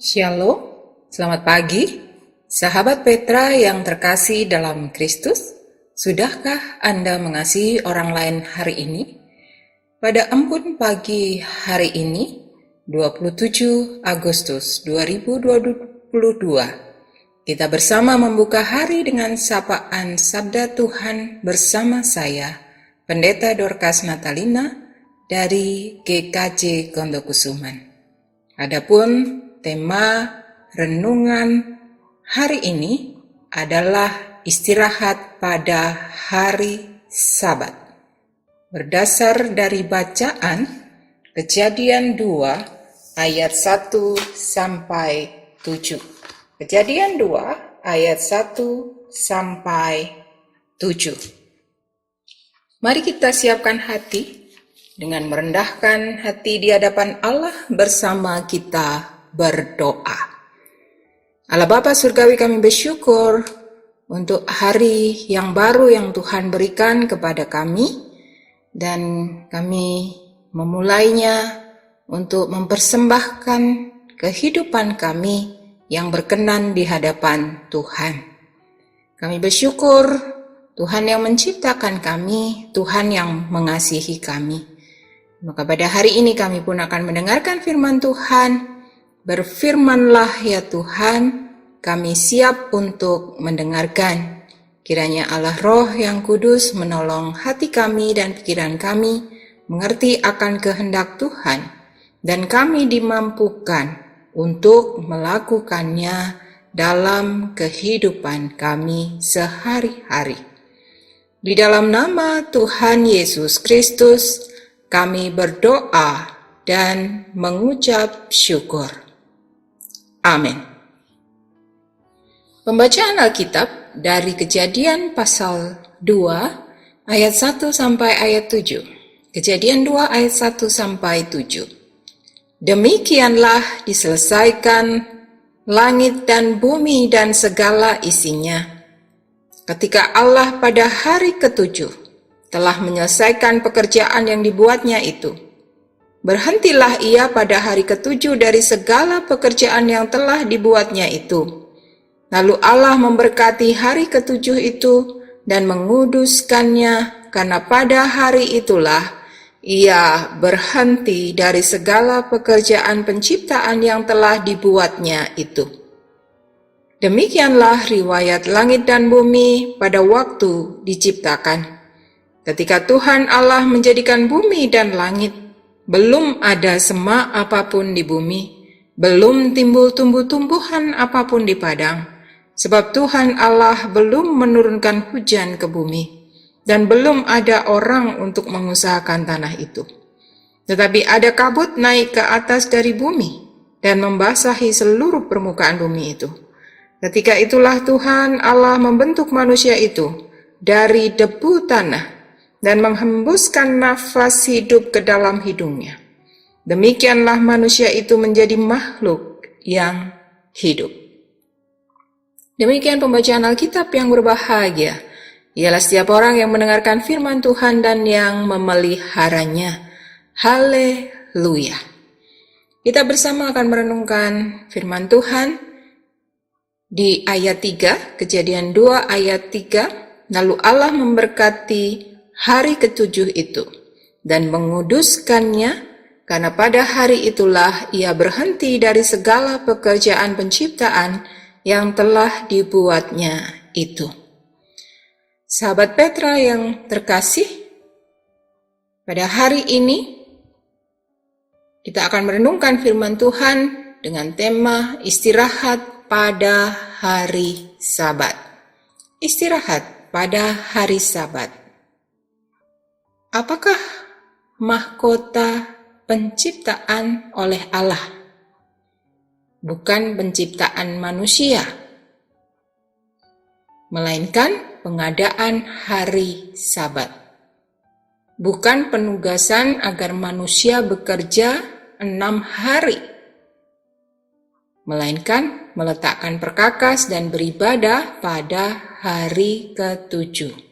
Shalom, selamat pagi, sahabat Petra yang terkasih dalam Kristus. Sudahkah Anda mengasihi orang lain hari ini? Pada embun pagi hari ini, 27 Agustus 2022, kita bersama membuka hari dengan sapaan Sabda Tuhan bersama saya, Pendeta Dorcas Natalina dari GKJ Kondokusuman. Adapun tema renungan hari ini adalah istirahat pada hari Sabat. Berdasar dari bacaan Kejadian 2 ayat 1 sampai 7. Kejadian 2 ayat 1 sampai 7. Mari kita siapkan hati dengan merendahkan hati di hadapan Allah bersama kita berdoa. Allah Bapa Surgawi, kami bersyukur untuk hari yang baru yang Tuhan berikan kepada kami, dan kami memulainya untuk mempersembahkan kehidupan kami yang berkenan di hadapan Tuhan. Kami bersyukur Tuhan yang menciptakan kami, Tuhan yang mengasihi kami. Maka pada hari ini kami pun akan mendengarkan firman Tuhan. Berfirmanlah ya Tuhan, kami siap untuk mendengarkan. Kiranya Allah Roh yang Kudus menolong hati kami dan pikiran kami mengerti akan kehendak Tuhan, dan kami dimampukan untuk melakukannya dalam kehidupan kami sehari-hari. Di dalam nama Tuhan Yesus Kristus, kami berdoa dan mengucap syukur. Amin. Pembacaan Alkitab dari Kejadian pasal 2 ayat 1 sampai ayat 7. Kejadian 2 ayat 1 sampai 7. Demikianlah diselesaikan langit dan bumi dan segala isinya, ketika Allah pada hari ketujuh telah menyelesaikan pekerjaan yang dibuatnya itu. Berhentilah ia pada hari ketujuh dari segala pekerjaan yang telah dibuatnya itu. Lalu Allah memberkati hari ketujuh itu dan menguduskannya, karena pada hari itulah ia berhenti dari segala pekerjaan penciptaan yang telah dibuatnya itu. Demikianlah riwayat langit dan bumi pada waktu diciptakan. Ketika Tuhan Allah menjadikan bumi dan langit, belum ada semak apapun di bumi, belum timbul tumbuh-tumbuhan apapun di padang, sebab Tuhan Allah belum menurunkan hujan ke bumi, dan belum ada orang untuk mengusahakan tanah itu. Tetapi ada kabut naik ke atas dari bumi, dan membasahi seluruh permukaan bumi itu. Ketika itulah Tuhan Allah membentuk manusia itu dari debu tanah, dan menghembuskan nafas hidup ke dalam hidungnya. Demikianlah manusia itu menjadi makhluk yang hidup. Demikian pembacaan Alkitab yang berbahagia. Ialah setiap orang yang mendengarkan firman Tuhan dan yang memeliharanya. Haleluya. Kita bersama akan merenungkan firman Tuhan di ayat 3, Kejadian 2 ayat 3. Lalu Allah memberkati hari ketujuh itu dan menguduskannya, karena pada hari itulah ia berhenti dari segala pekerjaan penciptaan yang telah dibuatnya itu. Sahabat Petra yang terkasih, pada hari ini kita akan merenungkan firman Tuhan dengan tema istirahat pada hari Sabat. Istirahat pada hari Sabat. Apakah mahkota penciptaan oleh Allah? Bukan penciptaan manusia, melainkan pengadaan hari Sabat. Bukan penugasan agar manusia bekerja 6 hari, melainkan meletakkan perkakas dan beribadah pada hari ketujuh.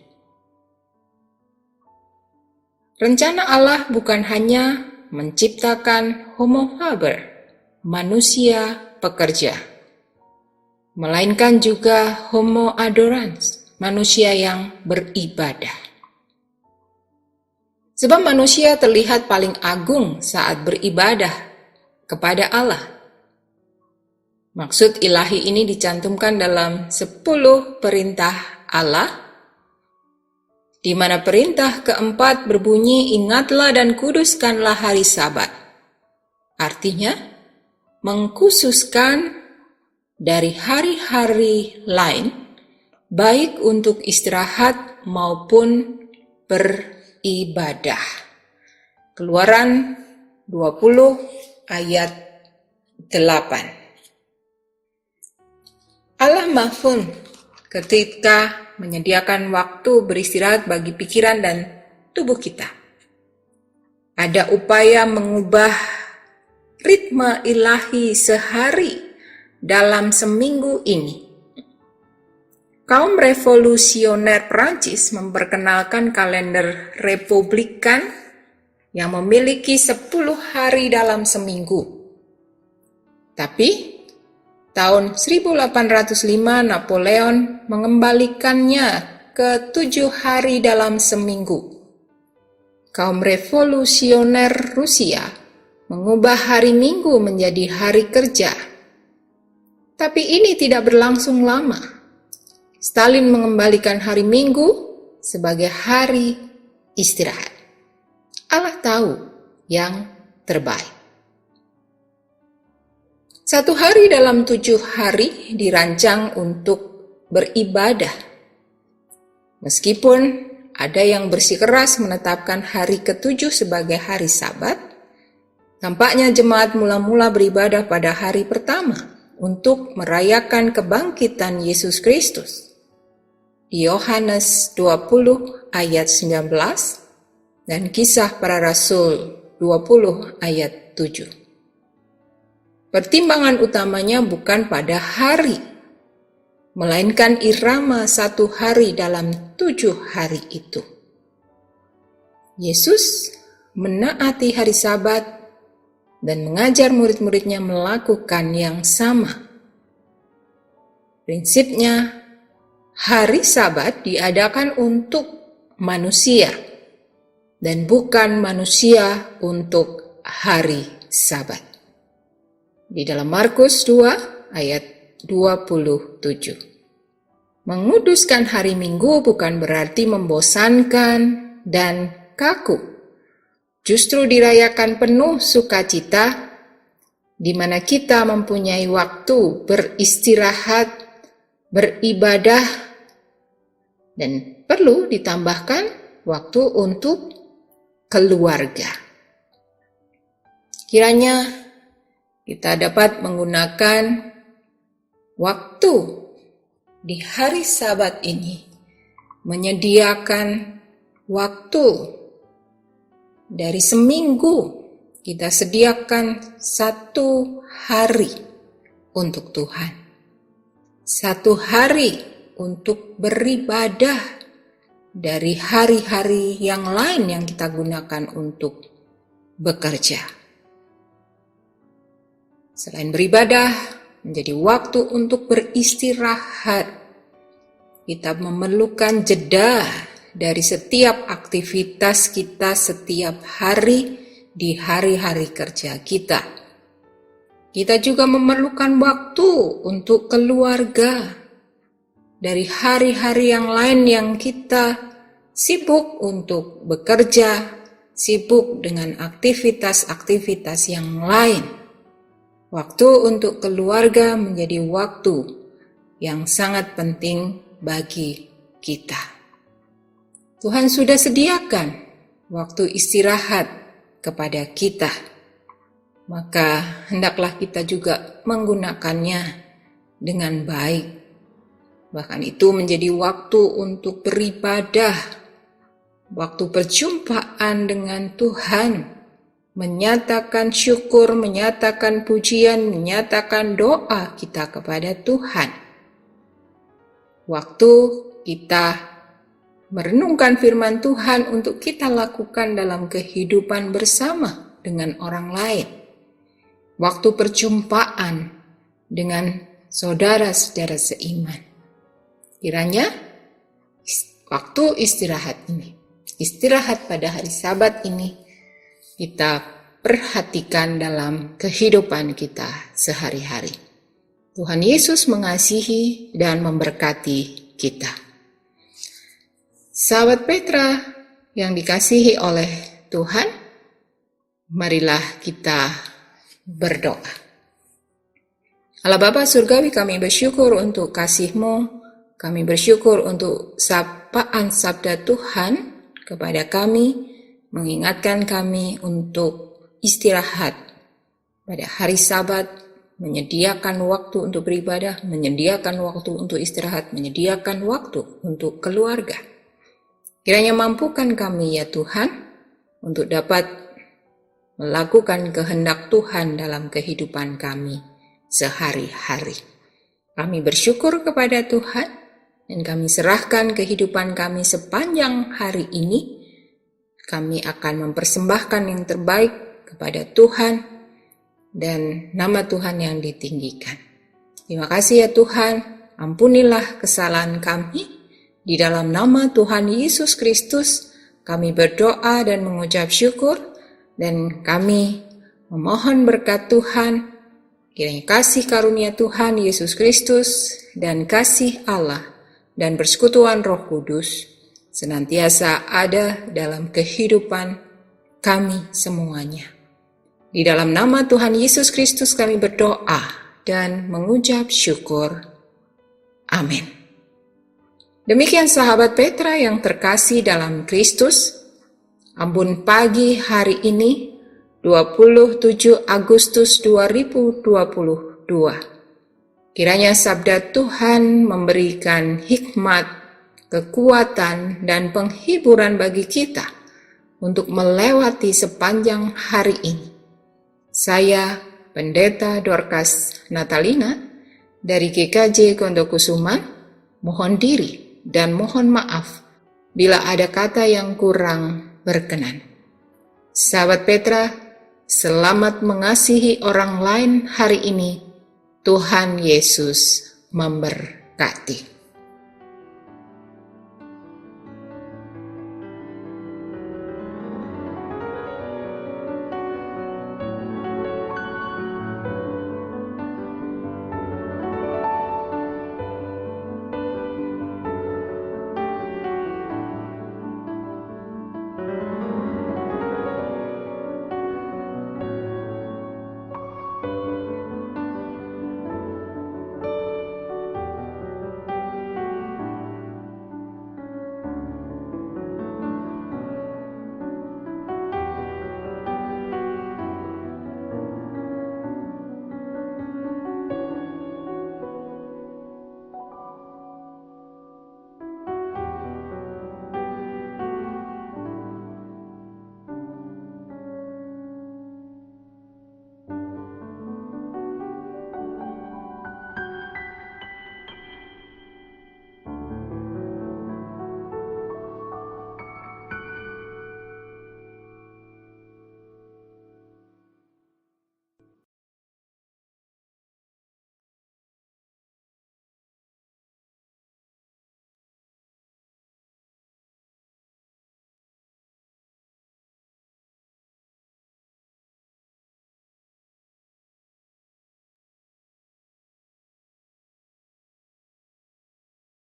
Rencana Allah bukan hanya menciptakan Homo faber, manusia pekerja, melainkan juga homo adorans, manusia yang beribadah. Sebab manusia terlihat paling agung saat beribadah kepada Allah. Maksud ilahi ini dicantumkan dalam 10 perintah Allah, di mana perintah keempat berbunyi, ingatlah dan kuduskanlah hari Sabat. Artinya, mengkhususkan dari hari-hari lain, baik untuk istirahat maupun beribadah. Keluaran 20 ayat 8. Allah mahfun ketika menyediakan waktu beristirahat bagi pikiran dan tubuh kita. Ada upaya mengubah ritme ilahi sehari dalam seminggu ini. Kaum revolusioner Prancis memperkenalkan kalender Republikan yang memiliki 10 hari dalam seminggu. Tapi tahun 1805 Napoleon mengembalikannya ke 7 hari dalam seminggu. Kaum revolusioner Rusia mengubah hari Minggu menjadi hari kerja. Tapi ini tidak berlangsung lama. Stalin mengembalikan hari Minggu sebagai hari istirahat. Allah tahu yang terbaik. 1 hari dalam 7 hari dirancang untuk beribadah. Meskipun ada yang bersikeras menetapkan hari ke-7 sebagai hari Sabat, tampaknya jemaat mula-mula beribadah pada hari pertama untuk merayakan kebangkitan Yesus Kristus. Di Yohanes 20 ayat 19 dan Kisah Para Rasul 20 ayat 7. Pertimbangan utamanya bukan pada hari, melainkan irama 1 hari dalam 7 hari itu. Yesus menaati hari Sabat dan mengajar murid-muridnya melakukan yang sama. Prinsipnya, hari Sabat diadakan untuk manusia dan bukan manusia untuk hari Sabat. Di dalam Markus 2 ayat 27. Menguduskan hari Minggu bukan berarti membosankan dan kaku. Justru dirayakan penuh sukacita, di mana kita mempunyai waktu beristirahat, beribadah, dan perlu ditambahkan waktu untuk keluarga. Kiranya kita dapat menggunakan waktu di hari Sabat ini, menyediakan waktu dari seminggu, kita sediakan 1 hari untuk Tuhan. 1 hari untuk beribadah dari hari-hari yang lain yang kita gunakan untuk bekerja. Selain beribadah, menjadi waktu untuk beristirahat. Kita memerlukan jeda dari setiap aktivitas kita setiap hari di hari-hari kerja kita. Kita juga memerlukan waktu untuk keluarga. Dari hari-hari yang lain yang kita sibuk untuk bekerja, sibuk dengan aktivitas-aktivitas yang lain. Waktu untuk keluarga menjadi waktu yang sangat penting bagi kita. Tuhan sudah sediakan waktu istirahat kepada kita. Maka hendaklah kita juga menggunakannya dengan baik. Bahkan itu menjadi waktu untuk beribadah, waktu perjumpaan dengan Tuhan, menyatakan syukur, menyatakan pujian, menyatakan doa kita kepada Tuhan. Waktu kita merenungkan firman Tuhan untuk kita lakukan dalam kehidupan bersama dengan orang lain. Waktu perjumpaan dengan saudara-saudara seiman. Kiranya waktu istirahat ini, istirahat pada hari Sabat ini, kita perhatikan dalam kehidupan kita sehari-hari. Tuhan Yesus mengasihi dan memberkati kita. Sahabat Petra yang dikasihi oleh Tuhan, marilah kita berdoa. Allah Bapa Surgawi, kami bersyukur untuk kasih-Mu, kami bersyukur untuk sapaan sabda Tuhan kepada kami, mengingatkan kami untuk istirahat pada hari Sabat, menyediakan waktu untuk beribadah, menyediakan waktu untuk istirahat, menyediakan waktu untuk keluarga. Kiranya mampukan kami ya Tuhan, untuk dapat melakukan kehendak Tuhan dalam kehidupan kami sehari-hari. Kami bersyukur kepada Tuhan dan kami serahkan kehidupan kami sepanjang hari ini. Kami akan mempersembahkan yang terbaik kepada Tuhan dan nama Tuhan yang ditinggikan. Terima kasih ya Tuhan, ampunilah kesalahan kami. Di dalam nama Tuhan Yesus Kristus kami berdoa dan mengucap syukur, dan kami memohon berkat Tuhan. Kiranya kasih karunia Tuhan Yesus Kristus dan kasih Allah dan persekutuan Roh Kudus senantiasa ada dalam kehidupan kami semuanya. Di dalam nama Tuhan Yesus Kristus kami berdoa dan mengucap syukur. Amin. Demikian sahabat Petra yang terkasih dalam Kristus, ambon pagi hari ini 27 Agustus 2022. Kiranya sabda Tuhan memberikan hikmat, kekuatan, dan penghiburan bagi kita untuk melewati sepanjang hari ini. Saya, Pendeta Dorcas Natalina, dari GKJ Kondokusuman, mohon diri dan mohon maaf bila ada kata yang kurang berkenan. Sahabat Petra, selamat mengasihi orang lain hari ini. Tuhan Yesus memberkati.